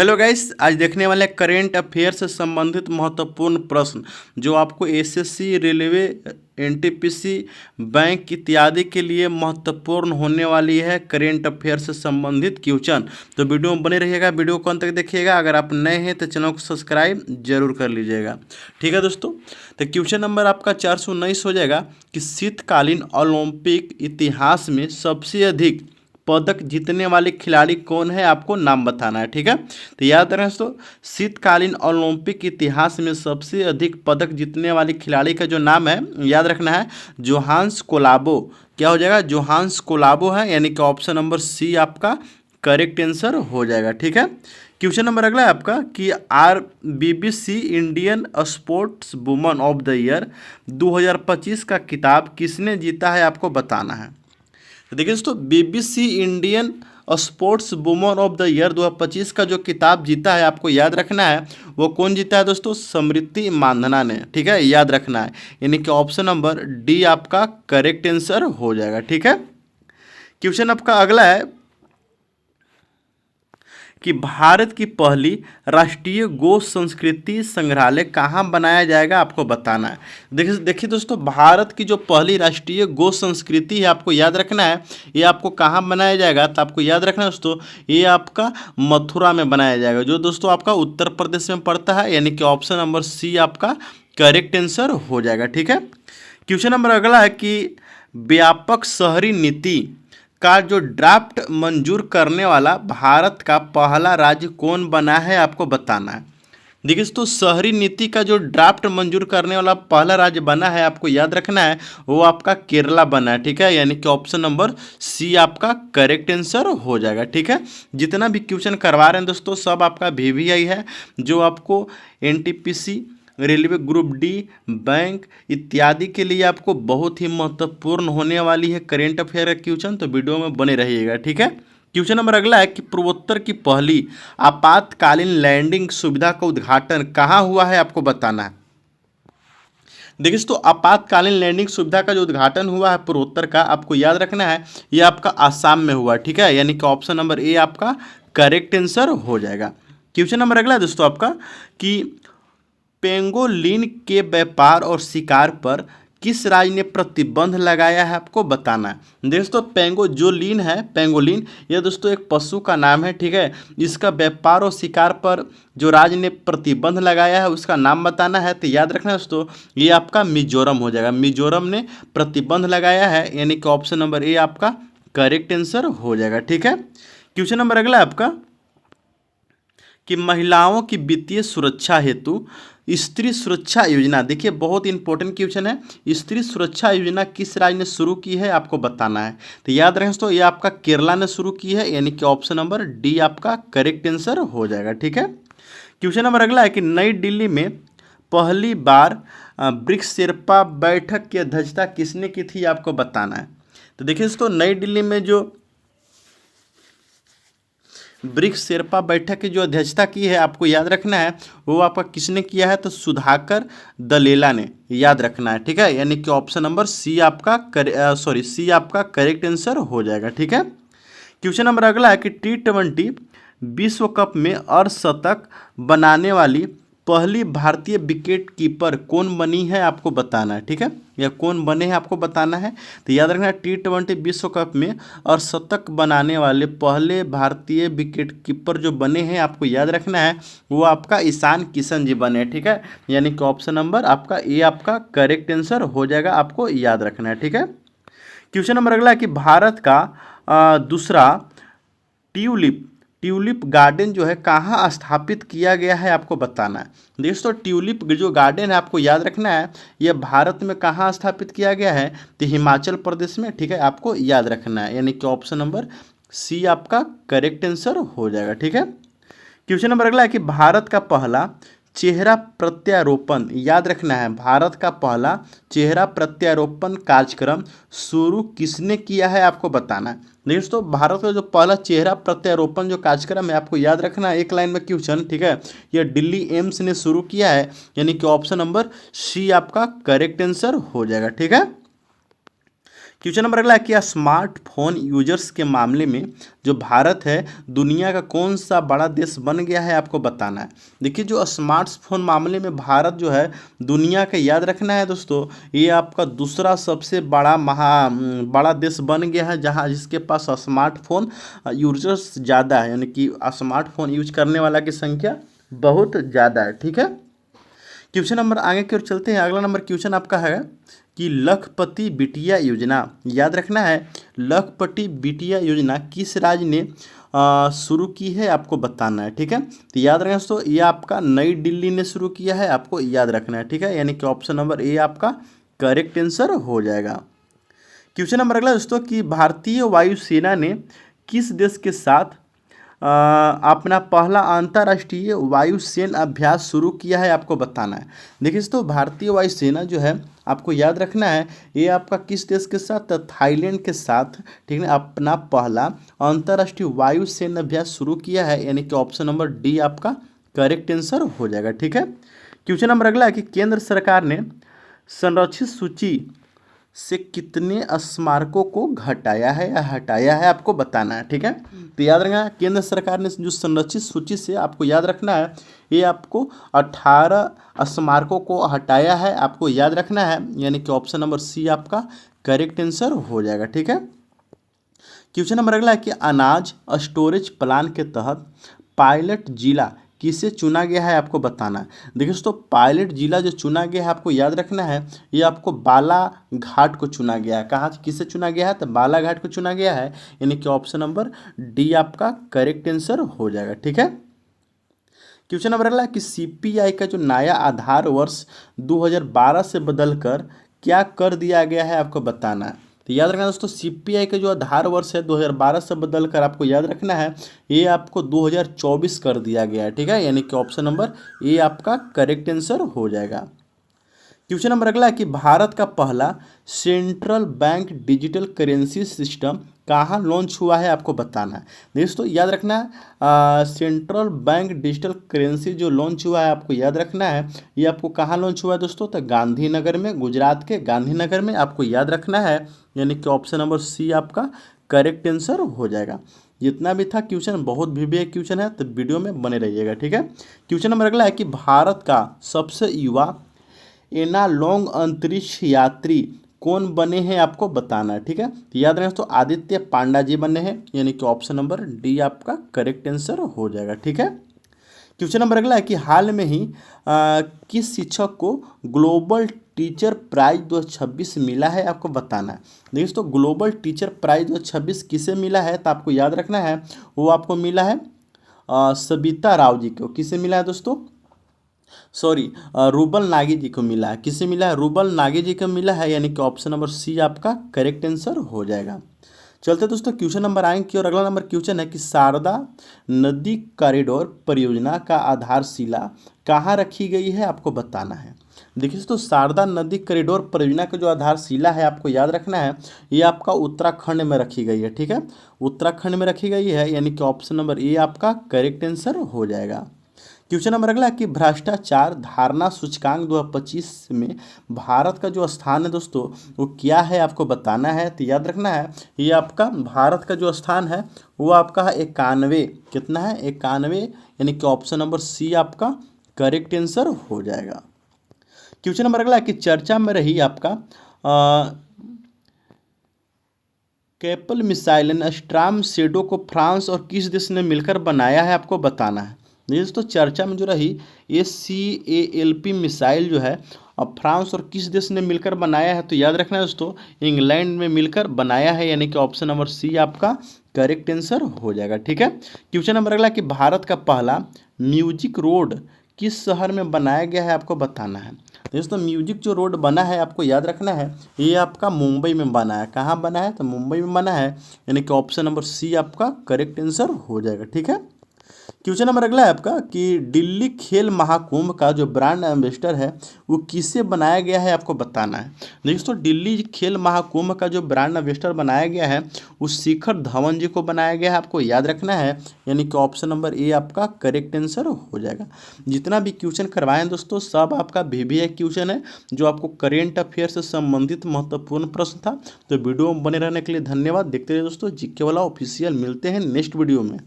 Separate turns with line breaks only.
Hello guys, आज देखने वाले करेंट अफेयर से संबंधित महत्वपूर्ण प्रश्न जो आपको एसएससी, रेलवे, एनटीपीसी, बैंक इत्यादि के लिए महत्वपूर्ण होने वाली है। करेंट अफेयर से संबंधित क्वेश्चन तो वीडियो में बने रहिएगा, वीडियो को अंत तक देखिएगा। अगर आप नए हैं तो चैनल को सब्सक्राइब जरूर कर लीजिएगा। ठीक है दोस्तों, तो क्वेश्चन नंबर आपका 419 हो जाएगा कि शीतकालीन ओलंपिक इतिहास में सबसे अधिक पदक जीतने वाले खिलाड़ी कौन है, आपको नाम बताना है। ठीक है, तो याद रखें दोस्तों, शीतकालीन ओलंपिक इतिहास में सबसे अधिक पदक जीतने वाले खिलाड़ी का जो नाम है याद रखना है जोहान्स कोलाबो। क्या हो जाएगा? जोहान्स कोलाबो है, यानी कि ऑप्शन नंबर सी आपका करेक्ट आंसर हो जाएगा। ठीक है, क्वेश्चन नंबर अगला है आपका कि BBC Indian sports woman of the year 2025 का खिताब किसने जीता है, आपको बताना है। तो देखिए दोस्तों, BBC Indian sports woman of the year 2025 का जो किताब जीता है, आपको याद रखना है वो कौन जीता है दोस्तों? स्मृति मांधना ने। ठीक है, याद रखना है, यानी कि ऑप्शन नंबर डी आपका करेक्ट आंसर हो जाएगा। ठीक है, क्वेश्चन आपका अगला है कि भारत की पहली राष्ट्रीय गो संस्कृति संग्रहालय कहाँ बनाया जाएगा, आपको बताना है। देखिए दोस्तों, भारत की जो पहली राष्ट्रीय गो संस्कृति है, आपको याद रखना है ये आपको कहाँ बनाया जाएगा। तो आपको याद रखना है दोस्तों, ये आपका मथुरा में बनाया जाएगा, जो दोस्तों आपका उत्तर प्रदेश में पड़ता है, यानी कि ऑप्शन नंबर सी आपका करेक्ट आंसर हो जाएगा। ठीक है, क्वेश्चन नंबर अगला है कि व्यापक शहरी नीति का जो ड्राफ्ट मंजूर करने वाला भारत का पहला राज्य कौन बना है, आपको बताना है। देखिए दोस्तों, शहरी नीति का जो ड्राफ्ट मंजूर करने वाला पहला राज्य बना है, आपको याद रखना है वो आपका केरला बना है। ठीक है, यानी कि ऑप्शन नंबर सी आपका करेक्ट आंसर हो जाएगा। ठीक है, जितना भी क्वेश्चन करवा रहे हैं दोस्तों सब आपका VVI है, जो आपको NTPC, railway group D, bank इत्यादि के लिए आपको बहुत ही महत्वपूर्ण होने वाली है करेंट अफेयर का क्वेश्चन, तो वीडियो में बने रहिएगा। ठीक है, क्वेश्चन नंबर अगला है कि पूर्वोत्तर की पहली आपातकालीन लैंडिंग सुविधा का उद्घाटन कहाँ हुआ है, आपको बताना है। देखिए दोस्तों, आपातकालीन लैंडिंग सुविधा का जो उद्घाटन हुआ है पूर्वोत्तर का, आपको याद रखना है ये आपका आसाम में हुआ। ठीक है, यानी कि ऑप्शन नंबर ए आपका करेक्ट आंसर हो जाएगा। क्वेश्चन नंबर अगला है दोस्तों आपका कि पेंगोलिन के व्यापार और शिकार पर किस राज्य ने प्रतिबंध लगाया है, आपको बताना है। दोस्तों, पेंगोलिन है, पेंगोलिन ये दोस्तों एक पशु का नाम है। ठीक है, इसका व्यापार और शिकार पर जो राज्य ने प्रतिबंध लगाया है उसका नाम बताना है। तो याद रखना दोस्तों, ये आपका मिजोरम हो जाएगा। मिजोरम ने प्रतिबंध लगाया है, यानी कि ऑप्शन नंबर ए आपका करेक्ट आंसर हो जाएगा। ठीक है, क्वेश्चन नंबर अगला है आपका कि महिलाओं की वित्तीय सुरक्षा हेतु स्त्री सुरक्षा योजना, देखिए बहुत इंपॉर्टेंट क्वेश्चन है, स्त्री सुरक्षा योजना किस राज्य ने शुरू की है, आपको बताना है। तो याद रखें दोस्तों, ये आपका केरला ने शुरू की है, यानी कि ऑप्शन नंबर डी आपका करेक्ट आंसर हो जाएगा। ठीक है, क्वेश्चन नंबर अगला है कि नई दिल्ली में पहली बार ब्रिक्स शेर्पा बैठक की अध्यक्षता किसने की थी, आपको बताना है। तो देखिए दोस्तों, नई दिल्ली में जो ब्रिक्स शेर्पा बैठक की जो अध्यक्षता की है, आपको याद रखना है वो आपका किसने किया है, तो सुधाकर दलेला ने, याद रखना है। ठीक है, यानी कि ऑप्शन नंबर सी आपका सी आपका करेक्ट आंसर हो जाएगा। ठीक है, क्वेश्चन नंबर अगला है कि T20 विश्व कप में अर्धशतक बनाने वाली पहली भारतीय विकेट कीपर कौन बनी है, आपको बताना है। ठीक है, या कौन बने हैं आपको बताना है। तो याद रखना T20 विश्व कप में अर्धशतक बनाने वाले पहले भारतीय विकेट कीपर जो बने हैं, आपको याद रखना है वो आपका ईशान किशन जी बने। ठीक है, यानी कि ऑप्शन नंबर आपका ए आपका करेक्ट आंसर हो जाएगा, आपको याद रखना है। ठीक है, क्वेश्चन नंबर अगला है कि भारत का दूसरा ट्यूलिप गार्डन जो है कहाँ स्थापित किया गया है, आपको बताना है। दोस्तों, ट्यूलिप जो गार्डन है आपको याद रखना है यह भारत में कहाँ स्थापित किया गया है, तो हिमाचल प्रदेश में। ठीक है, आपको याद रखना है, यानी कि ऑप्शन नंबर सी आपका करेक्ट आंसर हो जाएगा। ठीक है, क्वेश्चन नंबर अगला है कि भारत का पहला चेहरा प्रत्यारोपण, याद रखना है भारत का पहला चेहरा प्रत्यारोपण कार्यक्रम शुरू किसने किया है, आपको बताना है। दोस्तों, भारत का जो पहला चेहरा प्रत्यारोपण जो कार्यक्रम है, आपको याद रखना है एक लाइन में क्वेश्चन। ठीक है, यह दिल्ली एम्स ने शुरू किया है, यानी कि ऑप्शन नंबर सी आपका करेक्ट आंसर हो जाएगा। ठीक है, क्वेश्चन नंबर अगला है कि स्मार्टफोन यूजर्स के मामले में जो भारत है दुनिया का कौन सा बड़ा देश बन गया है, आपको बताना है। देखिए जो स्मार्टफोन मामले में भारत जो है दुनिया का, याद रखना है दोस्तों, ये आपका दूसरा सबसे बड़ा देश बन गया है जहाँ जिसके पास स्मार्टफोन यूजर्स ज़्यादा है, यानी कि स्मार्टफोन यूज करने वाला की संख्या बहुत ज़्यादा है। ठीक है, क्वेश्चन नंबर आगे की ओर चलते हैं। अगला नंबर क्वेश्चन आपका है कि लखपति बिटिया योजना, याद रखना है, लखपति बिटिया योजना किस राज्य ने शुरू की है, आपको बताना है। ठीक है, तो याद रखना दोस्तों, ये आपका नई दिल्ली ने शुरू किया है, आपको याद रखना है। ठीक है, यानी कि ऑप्शन नंबर ए आपका करेक्ट आंसर हो जाएगा। क्वेश्चन नंबर अगला दोस्तों कि भारतीय वायुसेना ने किस देश के साथ अपना पहला अंतर्राष्ट्रीय वायुसेना अभ्यास शुरू किया है, आपको बताना है। देखिए दोस्तों, भारतीय वायुसेना जो है आपको याद रखना है, ये आपका किस देश के साथ, तो थाईलैंड के साथ, ठीक है, अपना पहला अंतर्राष्ट्रीय वायुसेना अभ्यास शुरू किया है, यानी कि ऑप्शन नंबर डी आपका करेक्ट आंसर हो जाएगा। ठीक है, क्वेश्चन नंबर अगला है कि केंद्र सरकार ने संरक्षित सूची से कितने स्मारकों को घटाया है या हटाया है, आपको बताना है। ठीक है, तो याद रखना, केंद्र सरकार ने जो संरक्षित सूची से, आपको याद रखना है, ये आपको 18 स्मारकों को हटाया है, आपको याद रखना है, यानी कि ऑप्शन नंबर सी आपका करेक्ट आंसर हो जाएगा। ठीक है, क्वेश्चन नंबर अगला है कि अनाज स्टोरेज प्लान के तहत पायलट जिला किसे चुना गया है, आपको बताना है। देखिए दोस्तों, पायलट जिला जो चुना गया है, आपको याद रखना है, ये आपको बालाघाट को चुना गया है। कहाँ किसे चुना गया है, तो बालाघाट को चुना गया है, यानी कि ऑप्शन नंबर डी आपका करेक्ट आंसर हो जाएगा। ठीक है, क्वेश्चन नंबर अगला कि सीपीआई का जो नया आधार वर्ष 2012 से बदलकर क्या कर दिया गया है, आपको बताना है। तो याद रखना दोस्तों, सीपीआई का जो आधार वर्ष है 2012 से बदलकर आपको याद रखना है, ये आपको 2024 कर दिया गया है। ठीक है, यानी कि ऑप्शन नंबर ए आपका करेक्ट आंसर हो जाएगा। क्वेश्चन नंबर अगला है कि भारत का पहला central bank digital currency system कहाँ लॉन्च हुआ है, आपको बताना है। दोस्तों याद रखना है, सेंट्रल बैंक डिजिटल करेंसी जो लॉन्च हुआ है, आपको याद रखना है, ये आपको कहाँ लॉन्च हुआ है दोस्तों, तो गांधीनगर में, गुजरात के गांधीनगर में, आपको याद रखना है, यानी कि ऑप्शन नंबर सी आपका करेक्ट आंसर हो जाएगा। जितना भी था क्वेश्चन, बहुत भी क्वेश्चन है, तो वीडियो में बने रहिएगा। ठीक है, क्वेश्चन नंबर अगला है कि भारत का सबसे युवा एनालॉन्ग अंतरिक्ष यात्री कौन बने हैं, आपको बताना है। ठीक है, तो याद रखें तो आदित्य पांडा जी बने हैं, यानी कि ऑप्शन नंबर डी आपका करेक्ट आंसर हो जाएगा। ठीक है, क्वेश्चन नंबर अगला है कि हाल में ही किस शिक्षक को ग्लोबल टीचर प्राइज 2026 मिला है, आपको बताना है। देखिए तो ग्लोबल टीचर प्राइज 2026 किसे मिला है, तो आपको याद रखना है, वो आपको मिला है सबिता राव जी को। किसे मिला है दोस्तों, सॉरी, रूबल नागी जी को मिला है। किसे मिला है, रूबल नागी जी को मिला है, यानी कि ऑप्शन नंबर सी आपका करेक्ट आंसर हो जाएगा। चलते दोस्तों क्वेश्चन नंबर आएंगे और अगला नंबर क्वेश्चन है कि शारदा नदी कॉरिडोर परियोजना का आधारशिला कहाँ रखी गई है, आपको बताना है। देखिए दोस्तों, शारदा नदी कॉरिडोर परियोजना का जो आधारशिला है, आपको याद रखना है, ये आपका उत्तराखंड में रखी गई है। ठीक है, उत्तराखंड में रखी गई है, यानी कि ऑप्शन नंबर ए आपका करेक्ट आंसर हो जाएगा। क्वेश्चन नंबर अगला कि भ्रष्टाचार धारणा सूचकांक 2025 में भारत का जो स्थान है दोस्तों, वो क्या है, आपको बताना है। तो याद रखना है, ये आपका भारत का जो स्थान है वो आपका है 91। कितना है, 91, यानी कि ऑप्शन नंबर सी आपका करेक्ट आंसर हो जाएगा। क्वेश्चन नंबर अगला कि चर्चा में रही आपका कैपल मिसाइल स्ट्राम शेडो को फ्रांस और किस देश ने मिलकर बनाया है, आपको बताना है। दोस्तों चर्चा में जो रही SCALP मिसाइल जो है अब फ्रांस और किस देश ने मिलकर बनाया है, तो याद रखना है दोस्तों, इंग्लैंड में मिलकर बनाया है, यानी कि ऑप्शन नंबर सी आपका करेक्ट आंसर हो जाएगा। ठीक है, क्वेश्चन नंबर अगला कि भारत का पहला म्यूजिक रोड किस शहर में बनाया गया है, आपको बताना है। दोस्तों म्यूजिक जो रोड बना है, आपको याद रखना है, ये आपका मुंबई में बना है। कहाँ बना है, तो मुंबई में बना है, यानी कि ऑप्शन नंबर सी आपका करेक्ट आंसर हो जाएगा। ठीक है, क्वेश्चन नंबर अगला है आपका कि दिल्ली खेल महाकुंभ का जो ब्रांड एम्बेसडर है वो किसे बनाया गया है, आपको बताना है। देखिए दोस्तों, दिल्ली खेल महाकुंभ का जो ब्रांड एम्बेसडर बनाया गया है वो शिखर धवन जी को बनाया गया है, आपको याद रखना है। यानी कि ऑप्शन नंबर ए आपका करेक्ट आंसर हो जाएगा। जितना भी क्वेश्चन करवाए हैं दोस्तों सब आपका वीवीआई क्वेश्चन है, जो आपको करेंट अफेयर से संबंधित महत्वपूर्ण प्रश्न था। तो वीडियो में बने रहने के लिए धन्यवाद। देखते रहिए दोस्तों जीके वाला ऑफिशियल। मिलते हैं नेक्स्ट वीडियो में।